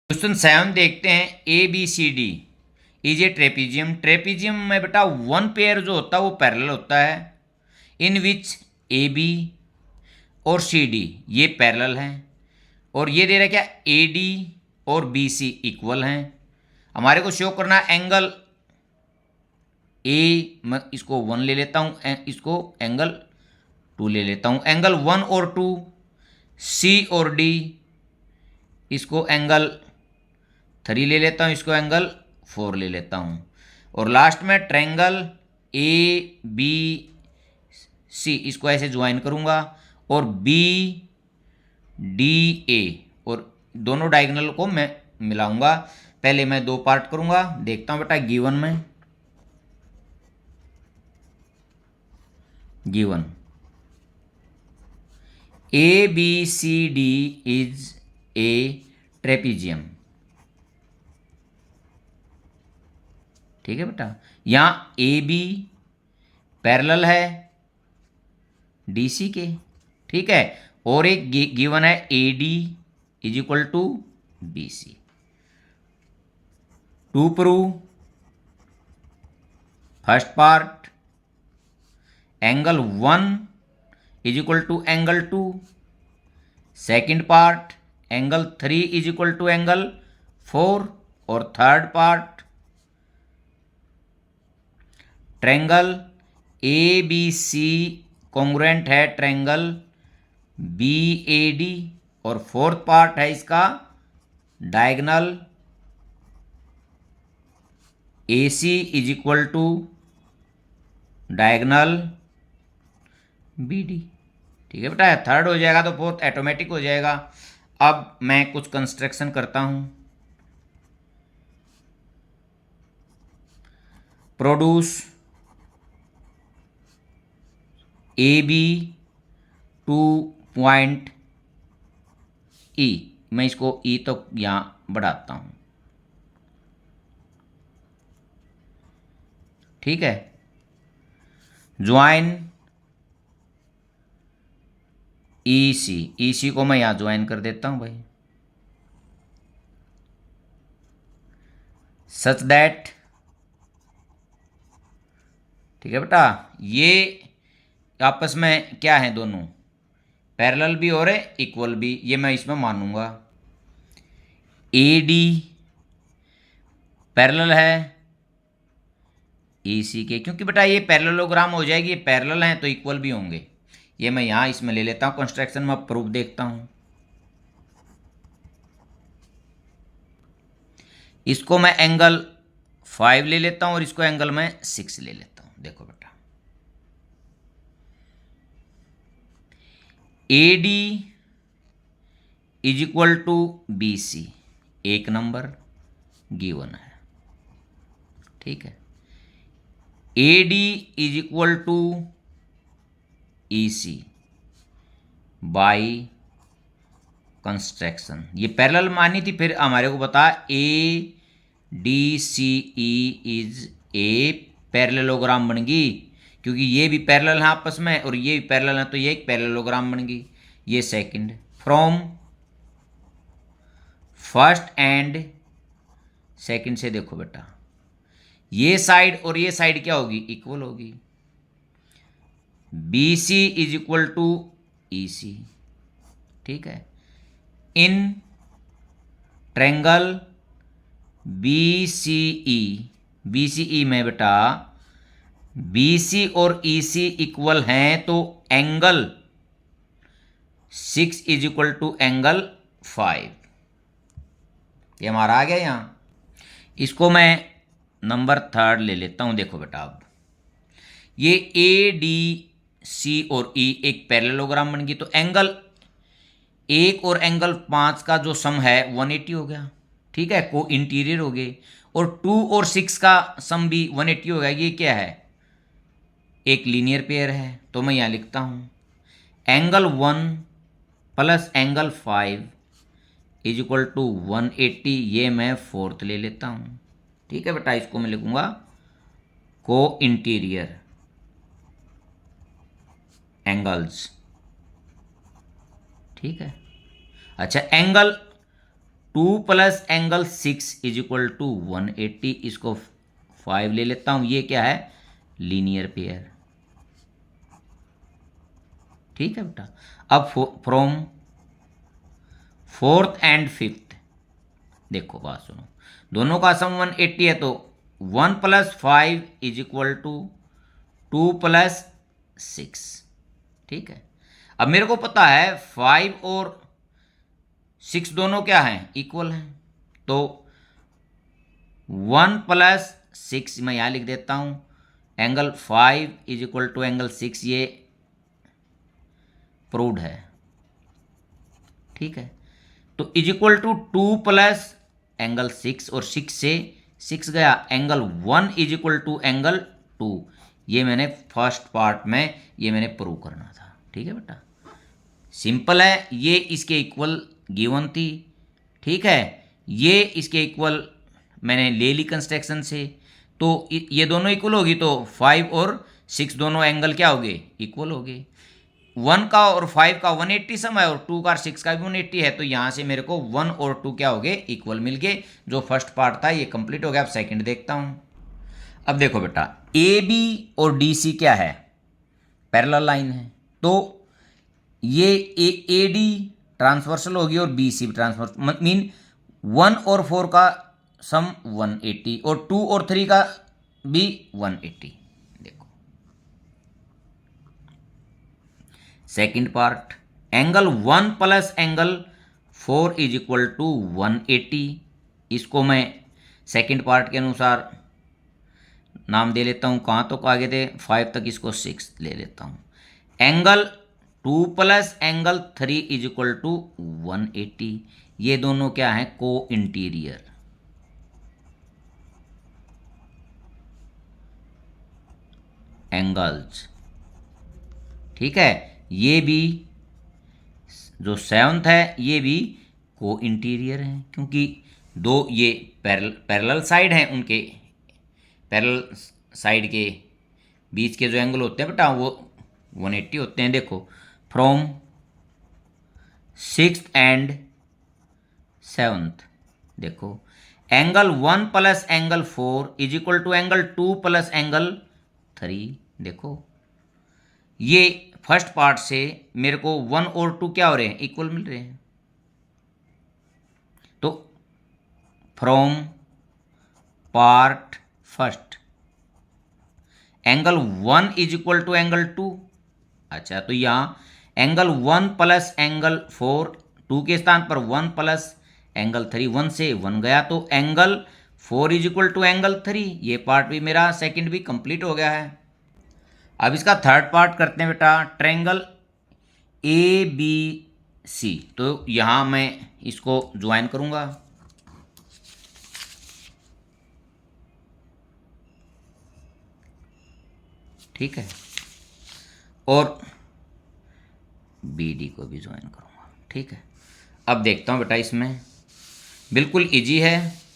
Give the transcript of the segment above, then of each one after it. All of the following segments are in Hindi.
क्वेश्चन 7 देखते हैं। A B C D is a trapezium. Trapezium में बेटा वन पेयर जो होता है वो पैरेलल होता है, इन विच ए बी और सी डी ये पैरेलल हैं, और ये दे रहा है क्या, ए डी और बी सी इक्वल हैं। हमारे को शो करना एंगल ए, मैं इसको 1 ले लेता हूँ, इसको एंगल 2 ले लेता हूँ। एंगल 1 और 2, सी और डी, इसको एंगल 3 ले लेता हूँ, इसको एंगल 4 ले लेता हूँ। और लास्ट में ट्रायंगल ए बी सी, इसको ऐसे ज्वाइन करूँगा और बी डी ए, और दोनों डायगोनल को मैं मिलाऊंगा। पहले मैं 2 पार्ट करूँगा, देखता हूँ बेटा। Given A B C D is a trapezium. ठीक है बेटा, यहाँ ए बी पैरेलल है डी सी के, ठीक है। और एक गिवन है A D is equal to B C. To prove, first part angle 1 is equal to angle 2, second part angle 3 is equal to angle 4, और third part triangle A B C congruent है ट्रायंगल बी ए डी, और फोर्थ पार्ट है इसका diagonal A C is equal to diagonal B D. ठीक है बेटा, थर्ड हो जाएगा तो फोर्थ ऑटोमेटिक हो जाएगा। अब मैं कुछ कंस्ट्रक्शन करता हूं। Produce A B to point E, मैं इसको ई तो यहां बढ़ाता हूं, ठीक है। ज्वाइन ई सी, ई सी को मैं यहां ज्वाइन कर देता हूं भाई, सच दैट, ठीक है बेटा, ये आपस में क्या है, दोनों पैरेलल भी और इक्वल भी, ये मैं इसमें मानूंगा। ए डी पैरेलल है ई सी के, क्योंकि बेटा ये पैरेललोग्राम हो जाएगी, ये पैरेलल हैं तो इक्वल भी होंगे। ये मैं यहाँ इसमें ले लेता हूँ कंस्ट्रक्शन में, प्रूफ देखता हूँ। इसको मैं एंगल 5 ले लेता हूँ और इसको एंगल मैं 6 ले लेता हूँ। देखो बेटा, A D is equal to B C, एक नंबर गिवन है, ठीक है। A D is equal to E C by construction, ये पैरेलल मानी थी, फिर हमारे को बता A D C E is a parallelogram बन गई, क्योंकि ये भी पैरेलल है आपस में और ये भी पैरेलल है, तो ये एक पैरेललोग्राम बन गई। ये second, from first and second से देखो बेटा, ये साइड और ये साइड क्या होगी, इक्वल होगी। B C is equal to E C, ठीक है। इन ट्रायंगल बी सी ई में बेटा बी सी और ई सी इक्वल हैं, तो angle 6 is equal to angle 5, ये हमारा आ गया यहां। इसको मैं नंबर 3 ले लेता हूं। देखो बेटा, अब ये ए डी सी और ई एक पैरेललोग्राम बन गई, तो एंगल 1 और एंगल 5 का जो सम है 180 हो गया, ठीक है, को इंटीरियर हो गए। और 2 और 6 का सम भी 180 हो गया। ये क्या है, एक लीनियर पेयर है, तो मैं यहां लिखता हूं angle 1 plus angle 5 is equal to 180, ये मैं फोर्थ ले लेता हूं, ठीक है बेटा। इसको मैं लिखूंगा को इंटीरियर एंगल्स, ठीक है। अच्छा, angle 2 plus angle 6 is equal to 180, इसको 5 ले लेता हूं, ये क्या है, लीनियर पेयर। ठीक है बेटा। अब फ्रॉम फोर्थ एंड फिफ्थ, देखो बात सुनो, दोनों का सम 180 है, तो 1 plus 5 is equal to 2 plus 6। ठीक है। अब मेरे को पता है 5 और 6 दोनों क्या हैं, इक्वल हैं, तो 1 प्लस 6 मैं यहां लिख देता हूं, angle 5 is equal to angle 6, ये प्रूव्ड है। ठीक है। तो is equal to 2 plus angle 6, और 6 से 6 गया, angle 1 is equal to angle 2। ये मैंने फर्स्ट पार्ट में ये मैंने प्रूव करना था। ठीक है बेटा, सिंपल है, ये इसके इक्वल गिवन थी। ठीक है, ये इसके इक्वल मैंने ले ली कंस्ट्रक्शन से, तो ये दोनों इक्वल होगी, तो 5 और 6 दोनों एंगल क्या हो गए, इक्वल हो गए। 1 का और 5 का 180 सम है, और 2 का और 6 का भी 180 है, तो यहाँ से मेरे को 1 और 2 क्या हो गए, इक्वल मिल गए। जो फर्स्ट पार्ट था ये कंप्लीट हो गया। अब सेकंड देखता हूँ। अब देखो बेटा, ए बी और डी सी क्या है, पैरेलल लाइन है, तो ये ए डी ट्रांसवर्सल होगी और बी सी ट्रांसवर्सल, मीन 1 और 4 का सम 180 और 2 और 3 का भी 180। देखो second part, angle 1 plus angle 4 is equal to 180, इसको मैं सेकंड पार्ट के अनुसार नाम दे लेता हूँ। कहाँ तक आगे थे, 5 तक, इसको 6 ले लेता हूँ। Angle 2 plus angle 3 is equal to 180, ये दोनों क्या हैं, को इंटीरियर। एंगल्स। ठीक है, ये भी जो 7th है ये भी को इंटीरियर है, क्योंकि दो ये पैरेलल साइड हैं, उनके पैरेलल साइड के बीच के जो एंगल होते हैं बेटा वो 180 होते हैं। देखो फ्रॉम 6th एंड 7th, देखो angle 1 plus angle 4 is equal to angle 2 plus angle 3। देखो ये फर्स्ट पार्ट से मेरे को 1 और 2 क्या हो रहे हैं, इक्वल मिल रहे हैं। तो from part first angle 1 is equal to angle 2। अच्छा, तो यहाँ एंगल 1 प्लस एंगल 4, 2 के स्थान पर 1 प्लस एंगल 3, 1 से 1 गया, तो angle 4 is equal to angle 3। ये पार्ट भी मेरा सेकंड भी कंप्लीट हो गया है। अब इसका थर्ड पार्ट करते हैं बेटा, ट्रायंगल ए बी सी। तो यहाँ मैं इसको ज्वाइन करूँगा। ठीक है, और बी डी को भी ज्वाइन करूँगा। ठीक है, अब देखता हूँ बेटा, इसमें बिल्कुल इजी है।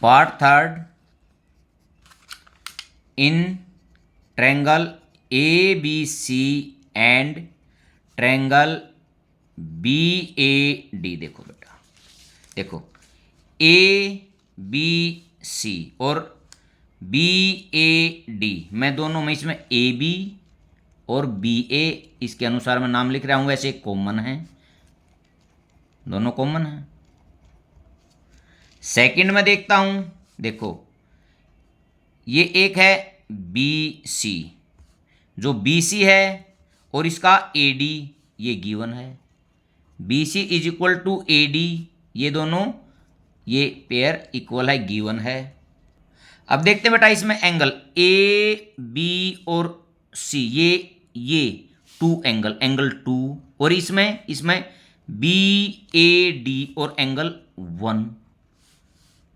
Part third, in triangle A B C and triangle B A D. देखो बेटा, देखो ए बी सी और बी ए डी, मैं दोनों में इसमें ए बी और बी ए इसके अनुसार मैं नाम लिख रहा हूँ, वैसे कॉमन है, दोनों कॉमन है। सेकंड में देखता हूं, देखो ये एक है बी सी, जो बी सी है और इसका ए डी ये गिवन है, B C is equal to A D, ये दोनों ये पेयर इक्वल है, गिवन है। अब देखते हैं बेटा, इसमें एंगल ए बी और सी, ये 2 एंगल, एंगल 2, और इसमें बी ए डी और एंगल 1,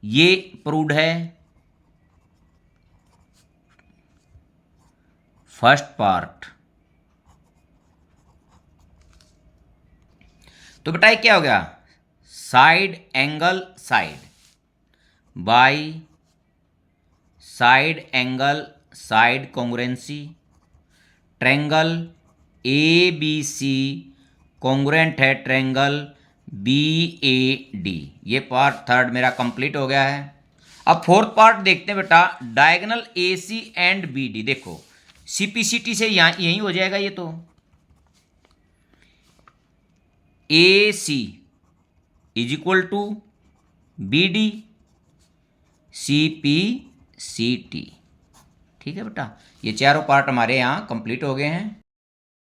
ये प्रूव्ड है फर्स्ट पार्ट। तो बेटा ये क्या हो गया, side angle side by side angle side congruency, triangle A B C congruent है ट्रायंगल बी ए डी। ये पार्ट थर्ड मेरा कंप्लीट हो गया है। अब फोर्थ पार्ट देखते हैं बेटा, diagonal A C and B D. देखो सीपीसीटी से यहाँ यही हो जाएगा ये तो, A C is equal to B D C P C T. ठीक है बेटा, ये चारों पार्ट हमारे यहाँ कंप्लीट हो गए हैं।